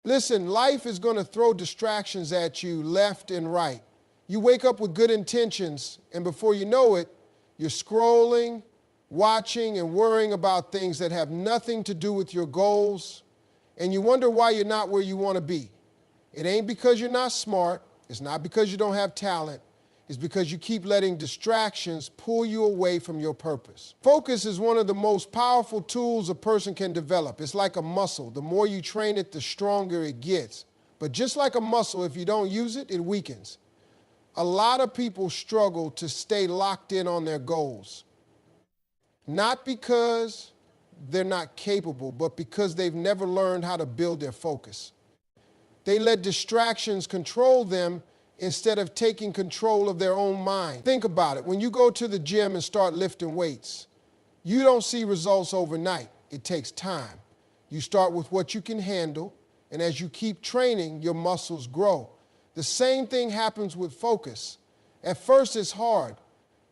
Listen, life is going to throw distractions at you left and right. You wake up with good intentions, and before you know it, you're scrolling, watching, and worrying about things that have nothing to do with your goals, and you wonder why you're not where you want to be. It ain't because you're not smart. It's not because you don't have talent. It's because you keep letting distractions pull you away from your purpose. Focus is one of the most powerful tools a person can develop. It's like a muscle. The more you train it, the stronger it gets. But just like a muscle, if you don't use it, it weakens. A lot of people struggle to stay locked in on their goals. Not because they're not capable, but because they've never learned how to build their focus. They let distractions control them instead of taking control of their own mind. Think about it. When you go to the gym and start lifting weights, you don't see results overnight. It takes time. You start with what you can handle, and as you keep training, your muscles grow. The same thing happens with focus. At first, it's hard.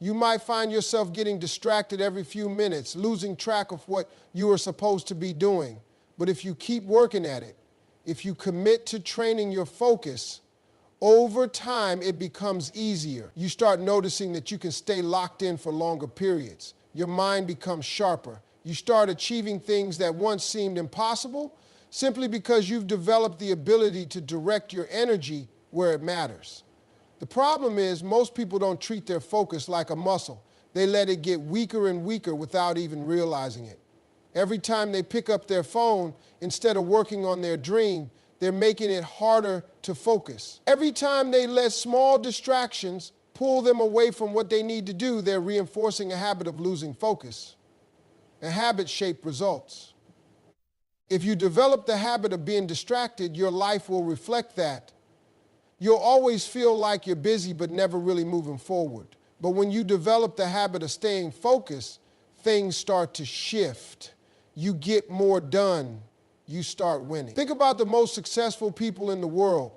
You might find yourself getting distracted every few minutes, losing track of what you are supposed to be doing. But if you keep working at it, if you commit to training your focus, over time, it becomes easier. You start noticing that you can stay locked in for longer periods. Your mind becomes sharper. You start achieving things that once seemed impossible simply because you've developed the ability to direct your energy where it matters. The problem is most people don't treat their focus like a muscle. They let it get weaker and weaker without even realizing it. Every time they pick up their phone, instead of working on their dream, they're making it harder to focus. Every time they let small distractions pull them away from what they need to do, they're reinforcing a habit of losing focus. And habits shape results. If you develop the habit of being distracted, your life will reflect that. You'll always feel like you're busy but never really moving forward. But when you develop the habit of staying focused, things start to shift. You get more done. You start winning. Think about the most successful people in the world.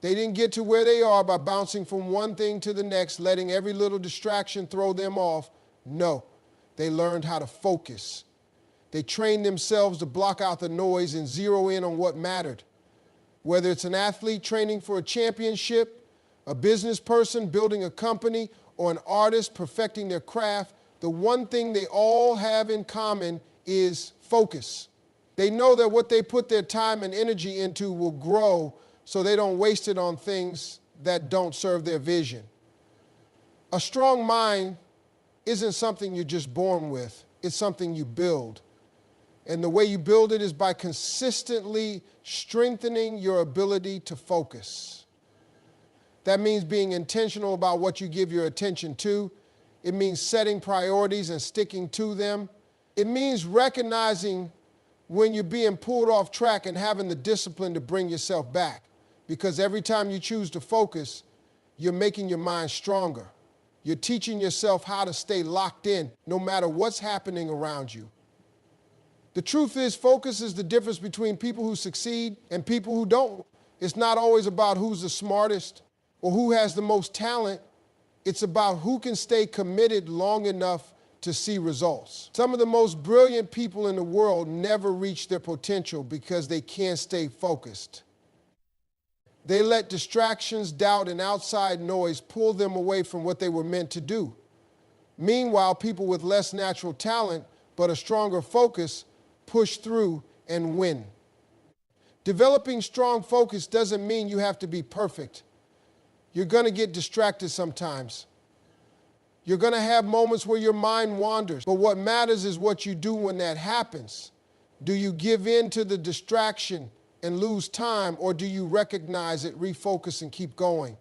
They didn't get to where they are by bouncing from one thing to the next, letting every little distraction throw them off. No, they learned how to focus. They trained themselves to block out the noise and zero in on what mattered. Whether it's an athlete training for a championship, a business person building a company, or an artist perfecting their craft, the one thing they all have in common is focus. They know that what they put their time and energy into will grow, so they don't waste it on things that don't serve their vision. A strong mind isn't something you're just born with. It's something you build. And the way you build it is by consistently strengthening your ability to focus. That means being intentional about what you give your attention to. It means setting priorities and sticking to them. It means recognizing when you're being pulled off track and having the discipline to bring yourself back. Because every time you choose to focus, you're making your mind stronger. You're teaching yourself how to stay locked in no matter what's happening around you. The truth is, focus is the difference between people who succeed and people who don't. It's not always about who's the smartest or who has the most talent. It's about who can stay committed long enough to see results. Some of the most brilliant people in the world never reach their potential because they can't stay focused. They let distractions, doubt, and outside noise pull them away from what they were meant to do. Meanwhile, people with less natural talent but a stronger focus push through and win. Developing strong focus doesn't mean you have to be perfect. You're going to get distracted sometimes. You're going to have moments where your mind wanders, but what matters is what you do when that happens. Do you give in to the distraction and lose time, or do you recognize it, refocus, and keep going?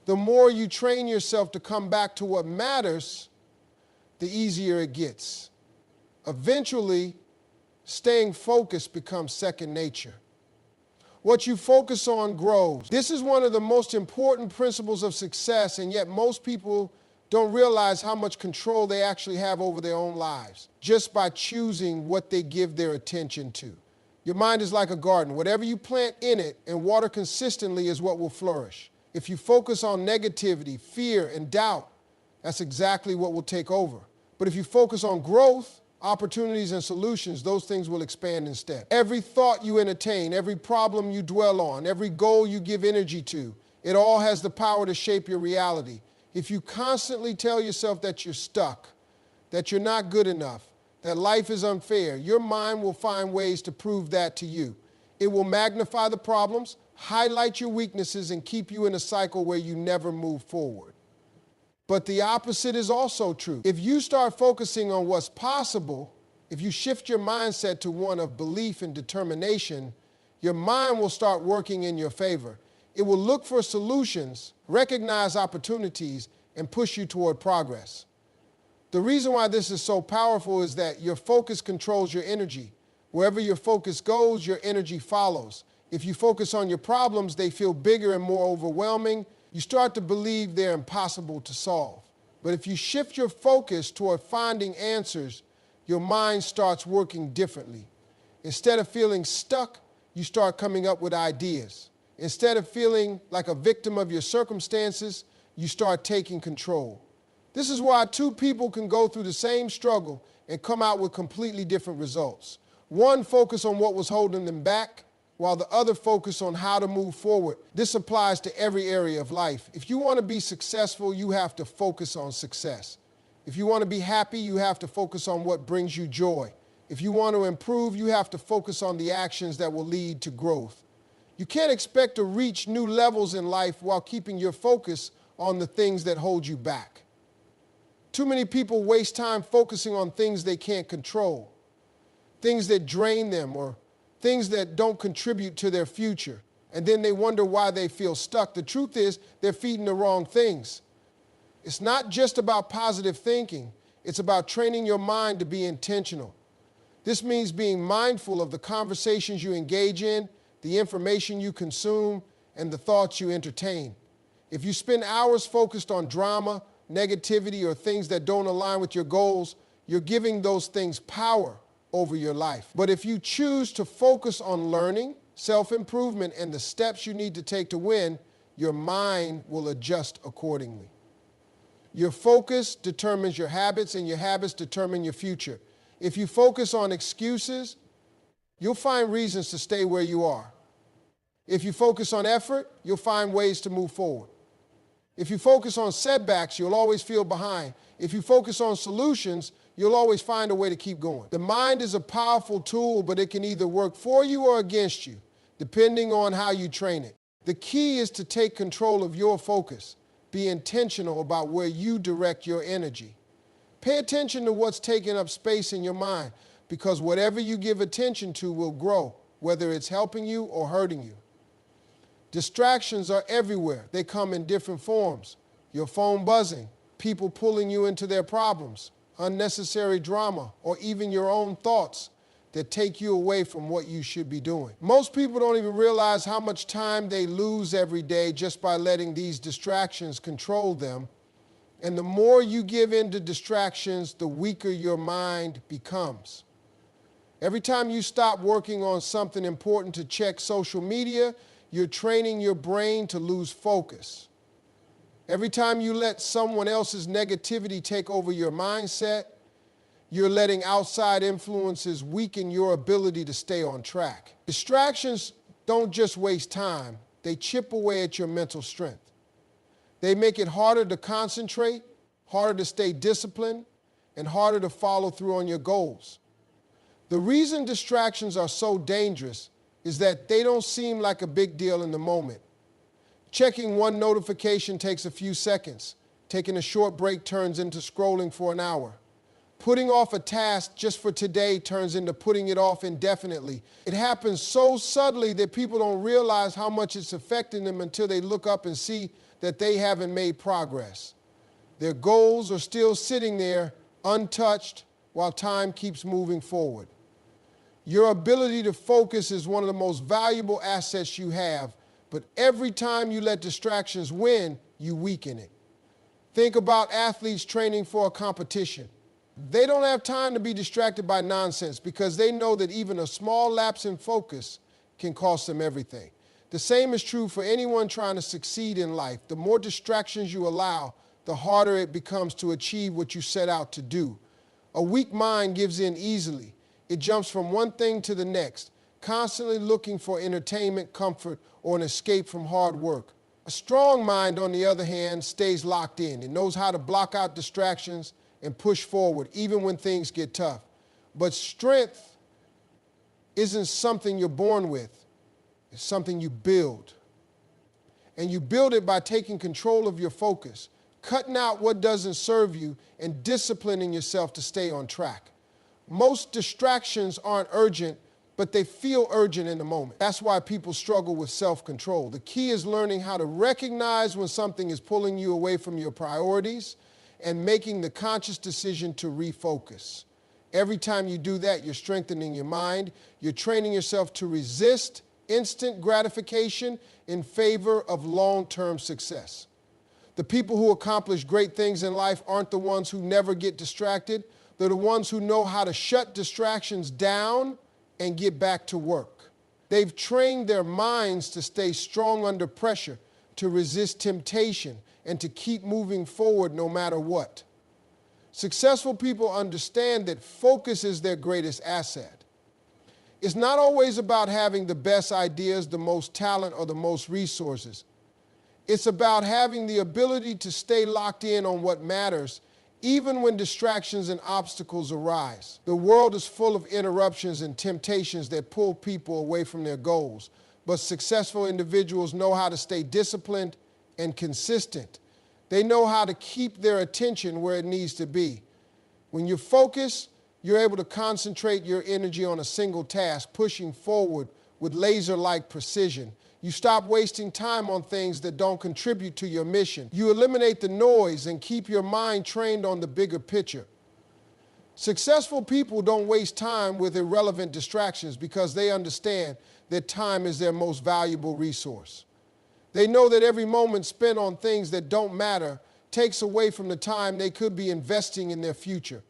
The more you train yourself to come back to what matters, the easier it gets. Eventually, staying focused becomes second nature. What you focus on grows. This is one of the most important principles of success, and yet most people don't realize how much control they actually have over their own lives just by choosing what they give their attention to. Your mind is like a garden. Whatever you plant in it and water consistently is what will flourish. If you focus on negativity, fear, and doubt, that's exactly what will take over. But if you focus on growth, opportunities and solutions, those things will expand instead. Every thought you entertain, every problem you dwell on, every goal you give energy to, it all has the power to shape your reality. If you constantly tell yourself that you're stuck, that you're not good enough, that life is unfair, your mind will find ways to prove that to you. It will magnify the problems, highlight your weaknesses, and keep you in a cycle where you never move forward. But the opposite is also true. If you start focusing on what's possible, if you shift your mindset to one of belief and determination, your mind will start working in your favor. It will look for solutions, recognize opportunities, and push you toward progress. The reason why this is so powerful is that your focus controls your energy. Wherever your focus goes, your energy follows. If you focus on your problems, they feel bigger and more overwhelming. You start to believe they're impossible to solve. But if you shift your focus toward finding answers, your mind starts working differently. Instead of feeling stuck, you start coming up with ideas. Instead of feeling like a victim of your circumstances, you start taking control. This is why two people can go through the same struggle and come out with completely different results. One focused on what was holding them back, while the other focused on how to move forward. This applies to every area of life. If you want to be successful, you have to focus on success. If you want to be happy, you have to focus on what brings you joy. If you want to improve, you have to focus on the actions that will lead to growth. You can't expect to reach new levels in life while keeping your focus on the things that hold you back. Too many people waste time focusing on things they can't control, things that drain them or things that don't contribute to their future, and then they wonder why they feel stuck. The truth is, they're feeding the wrong things. It's not just about positive thinking. It's about training your mind to be intentional. This means being mindful of the conversations you engage in, the information you consume, and the thoughts you entertain. If you spend hours focused on drama, negativity, or things that don't align with your goals, you're giving those things power over your life. But if you choose to focus on learning, self-improvement, and the steps you need to take to win, your mind will adjust accordingly. Your focus determines your habits, and your habits determine your future. If you focus on excuses, you'll find reasons to stay where you are. If you focus on effort, you'll find ways to move forward. If you focus on setbacks, you'll always feel behind. If you focus on solutions, you'll always find a way to keep going. The mind is a powerful tool, but it can either work for you or against you, depending on how you train it. The key is to take control of your focus. Be intentional about where you direct your energy. Pay attention to what's taking up space in your mind, because whatever you give attention to will grow, whether it's helping you or hurting you. Distractions are everywhere. They come in different forms. Your phone buzzing, people pulling you into their problems, unnecessary drama, or even your own thoughts that take you away from what you should be doing. Most people don't even realize how much time they lose every day just by letting these distractions control them. And the more you give in to distractions, the weaker your mind becomes. Every time you stop working on something important to check social media, you're training your brain to lose focus. Every time you let someone else's negativity take over your mindset, you're letting outside influences weaken your ability to stay on track. Distractions don't just waste time, they chip away at your mental strength. They make it harder to concentrate, harder to stay disciplined, and harder to follow through on your goals. The reason distractions are so dangerous is that they don't seem like a big deal in the moment. Checking one notification takes a few seconds. Taking a short break turns into scrolling for an hour. Putting off a task just for today turns into putting it off indefinitely. It happens so subtly that people don't realize how much it's affecting them until they look up and see that they haven't made progress. Their goals are still sitting there untouched while time keeps moving forward. Your ability to focus is one of the most valuable assets you have, but every time you let distractions win, you weaken it. Think about athletes training for a competition. They don't have time to be distracted by nonsense because they know that even a small lapse in focus can cost them everything. The same is true for anyone trying to succeed in life. The more distractions you allow, the harder it becomes to achieve what you set out to do. A weak mind gives in easily. It jumps from one thing to the next, constantly looking for entertainment, comfort, or an escape from hard work. A strong mind, on the other hand, stays locked in. It knows how to block out distractions and push forward, even when things get tough. But strength isn't something you're born with. It's something you build. And you build it by taking control of your focus, cutting out what doesn't serve you, and disciplining yourself to stay on track. Most distractions aren't urgent, but they feel urgent in the moment. That's why people struggle with self-control. The key is learning how to recognize when something is pulling you away from your priorities and making the conscious decision to refocus. Every time you do that, you're strengthening your mind. You're training yourself to resist instant gratification in favor of long-term success. The people who accomplish great things in life aren't the ones who never get distracted. They're the ones who know how to shut distractions down and get back to work. They've trained their minds to stay strong under pressure, to resist temptation, and to keep moving forward no matter what. Successful people understand that focus is their greatest asset. It's not always about having the best ideas, the most talent, or the most resources. It's about having the ability to stay locked in on what matters, even when distractions and obstacles arise. The world is full of interruptions and temptations that pull people away from their goals. But successful individuals know how to stay disciplined and consistent. They know how to keep their attention where it needs to be. When you focus, you're able to concentrate your energy on a single task, pushing forward with laser-like precision. You stop wasting time on things that don't contribute to your mission. You eliminate the noise and keep your mind trained on the bigger picture. Successful people don't waste time with irrelevant distractions because they understand that time is their most valuable resource. They know that every moment spent on things that don't matter takes away from the time they could be investing in their future.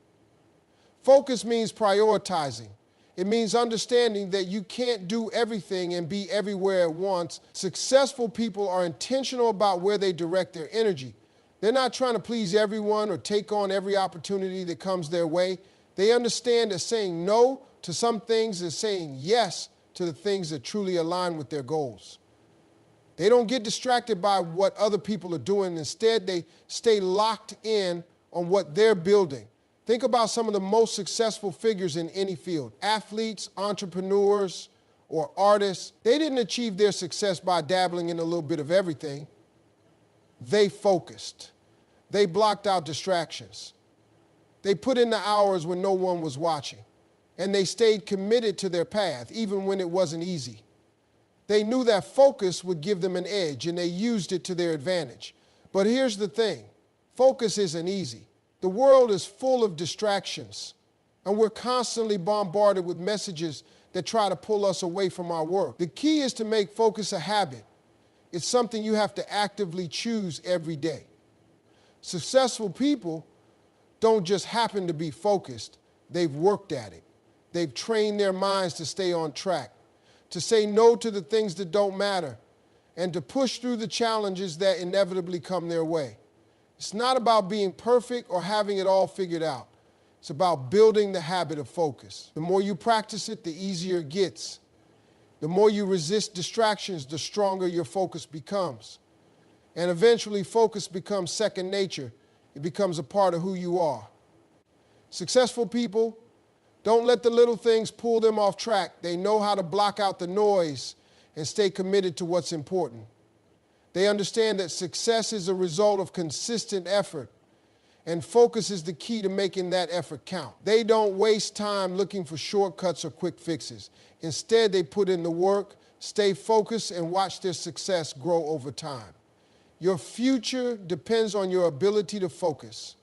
Focus means prioritizing. It means understanding that you can't do everything and be everywhere at once. Successful people are intentional about where they direct their energy. They're not trying to please everyone or take on every opportunity that comes their way. They understand that saying no to some things is saying yes to the things that truly align with their goals. They don't get distracted by what other people are doing. Instead, they stay locked in on what they're building. Think about some of the most successful figures in any field. Athletes, entrepreneurs, or artists. They didn't achieve their success by dabbling in a little bit of everything. They focused. They blocked out distractions. They put in the hours when no one was watching. And they stayed committed to their path, even when it wasn't easy. They knew that focus would give them an edge, and they used it to their advantage. But here's the thing. Focus isn't easy. The world is full of distractions, and we're constantly bombarded with messages that try to pull us away from our work. The key is to make focus a habit. It's something you have to actively choose every day. Successful people don't just happen to be focused. They've worked at it. They've trained their minds to stay on track, to say no to the things that don't matter, and to push through the challenges that inevitably come their way. It's not about being perfect or having it all figured out. It's about building the habit of focus. The more you practice it, the easier it gets. The more you resist distractions, the stronger your focus becomes. And eventually, focus becomes second nature. It becomes a part of who you are. Successful people don't let the little things pull them off track. They know how to block out the noise and stay committed to what's important. They understand that success is a result of consistent effort, and focus is the key to making that effort count. They don't waste time looking for shortcuts or quick fixes. Instead, they put in the work, stay focused, and watch their success grow over time. Your future depends on your ability to focus.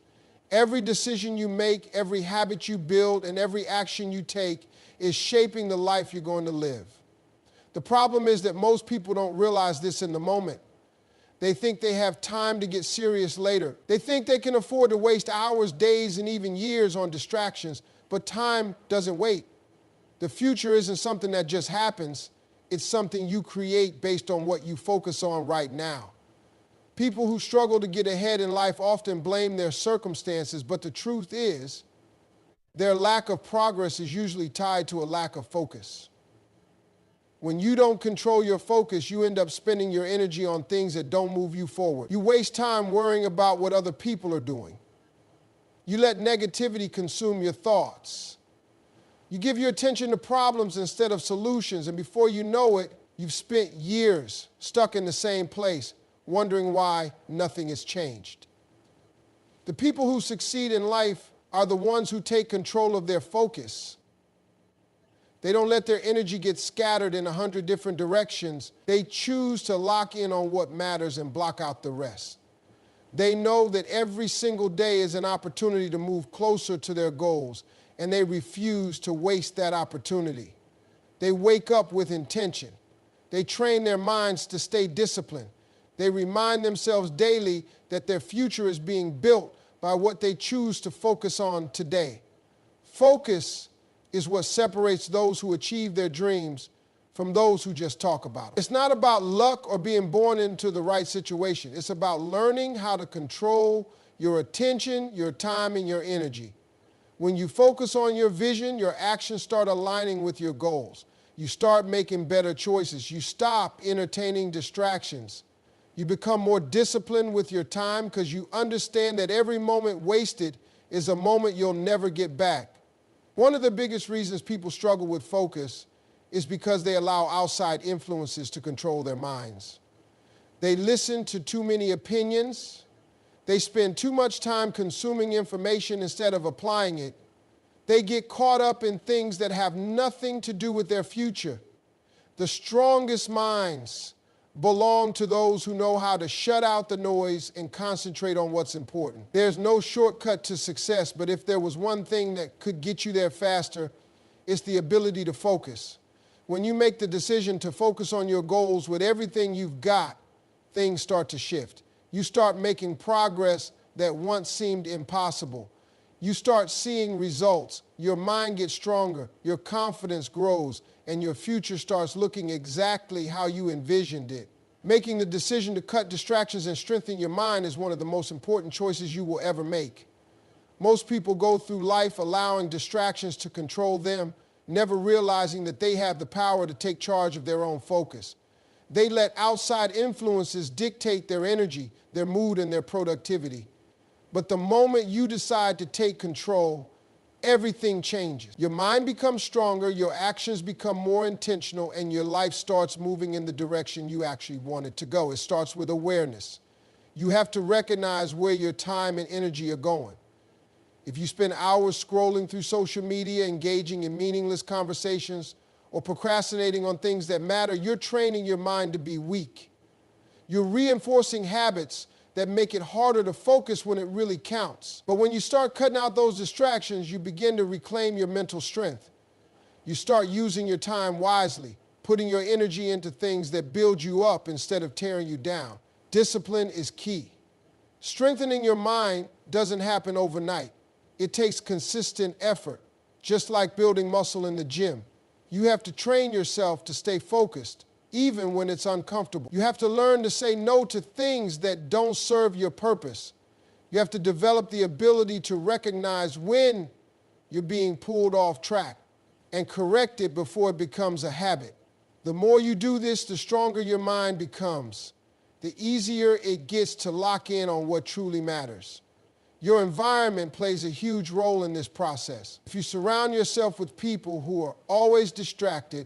Every decision you make, every habit you build, and every action you take is shaping the life you're going to live. The problem is that most people don't realize this in the moment. They think they have time to get serious later. They think they can afford to waste hours, days, and even years on distractions, but time doesn't wait. The future isn't something that just happens. It's something you create based on what you focus on right now. People who struggle to get ahead in life often blame their circumstances, but the truth is, Their lack of progress is usually tied to a lack of focus. When you don't control your focus, you end up spending your energy on things that don't move you forward. You waste time worrying about what other people are doing. You let negativity consume your thoughts. You give your attention to problems instead of solutions, and before you know it, you've spent years stuck in the same place, wondering why nothing has changed. The people who succeed in life are the ones who take control of their focus. They don't let their energy get scattered in 100 different directions. They choose to lock in on what matters and block out the rest. They know that every single day is an opportunity to move closer to their goals, and they refuse to waste that opportunity. They wake up with intention. They train their minds to stay disciplined. They remind themselves daily that their future is being built by what they choose to focus on today. Focus is what separates those who achieve their dreams from those who just talk about it. It's not about luck or being born into the right situation. It's about learning how to control your attention, your time, and your energy. When you focus on your vision, your actions start aligning with your goals. You start making better choices. You stop entertaining distractions. You become more disciplined with your time because you understand that every moment wasted is a moment you'll never get back. One of the biggest reasons people struggle with focus is because they allow outside influences to control their minds. They listen to too many opinions. They spend too much time consuming information instead of applying it. They get caught up in things that have nothing to do with their future. The strongest minds belong to those who know how to shut out the noise and concentrate on what's important. There's no shortcut to success, but if there was one thing that could get you there faster, it's the ability to focus. When you make the decision to focus on your goals with everything you've got, things start to shift. You start making progress that once seemed impossible. You start seeing results. Your mind gets stronger, your confidence grows, and your future starts looking exactly how you envisioned it. Making the decision to cut distractions and strengthen your mind is one of the most important choices you will ever make. Most people go through life allowing distractions to control them, never realizing that they have the power to take charge of their own focus. They let outside influences dictate their energy, their mood, and their productivity. But the moment you decide to take control, everything changes. Your mind becomes stronger, your actions become more intentional, and your life starts moving in the direction you actually want it to go. It starts with awareness. You have to recognize where your time and energy are going. If you spend hours scrolling through social media, engaging in meaningless conversations, or procrastinating on things that matter, you're training your mind to be weak. You're reinforcing habits that make it harder to focus when it really counts. But when you start cutting out those distractions, you begin to reclaim your mental strength. You start using your time wisely, putting your energy into things that build you up instead of tearing you down. Discipline is key. Strengthening your mind doesn't happen overnight. It takes consistent effort, just like building muscle in the gym. You have to train yourself to stay focused, even when it's uncomfortable. You have to learn to say no to things that don't serve your purpose. You have to develop the ability to recognize when you're being pulled off track and correct it before it becomes a habit. The more you do this, the stronger your mind becomes. The easier it gets to lock in on what truly matters. Your environment plays a huge role in this process. If you surround yourself with people who are always distracted,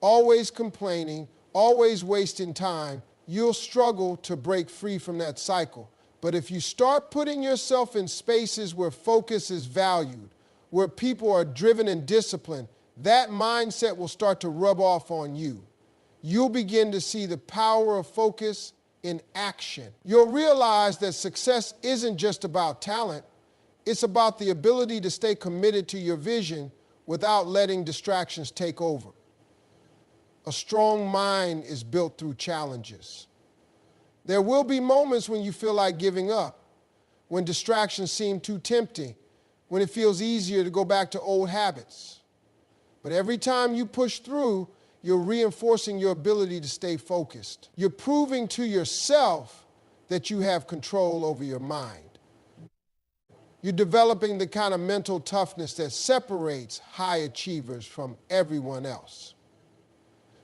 always complaining, always wasting time, you'll struggle to break free from that cycle. But if you start putting yourself in spaces where focus is valued, where people are driven and disciplined, that mindset will start to rub off on you. You'll begin to see the power of focus in action. You'll realize that success isn't just about talent, it's about the ability to stay committed to your vision without letting distractions take over. A strong mind is built through challenges. There will be moments when you feel like giving up, when distractions seem too tempting, when it feels easier to go back to old habits. But every time you push through, you're reinforcing your ability to stay focused. You're proving to yourself that you have control over your mind. You're developing the kind of mental toughness that separates high achievers from everyone else.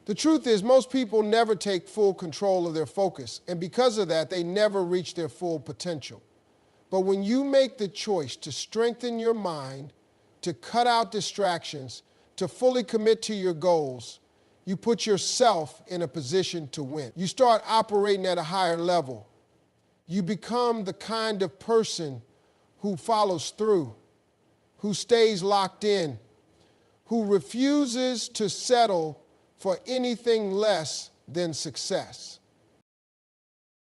The truth is, most people never take full control of their focus, and because of that, they never reach their full potential. But when you make the choice to strengthen your mind, to cut out distractions, to fully commit to your goals, you put yourself in a position to win. You start operating at a higher level. You become the kind of person who follows through, who stays locked in, who refuses to settle for anything less than success.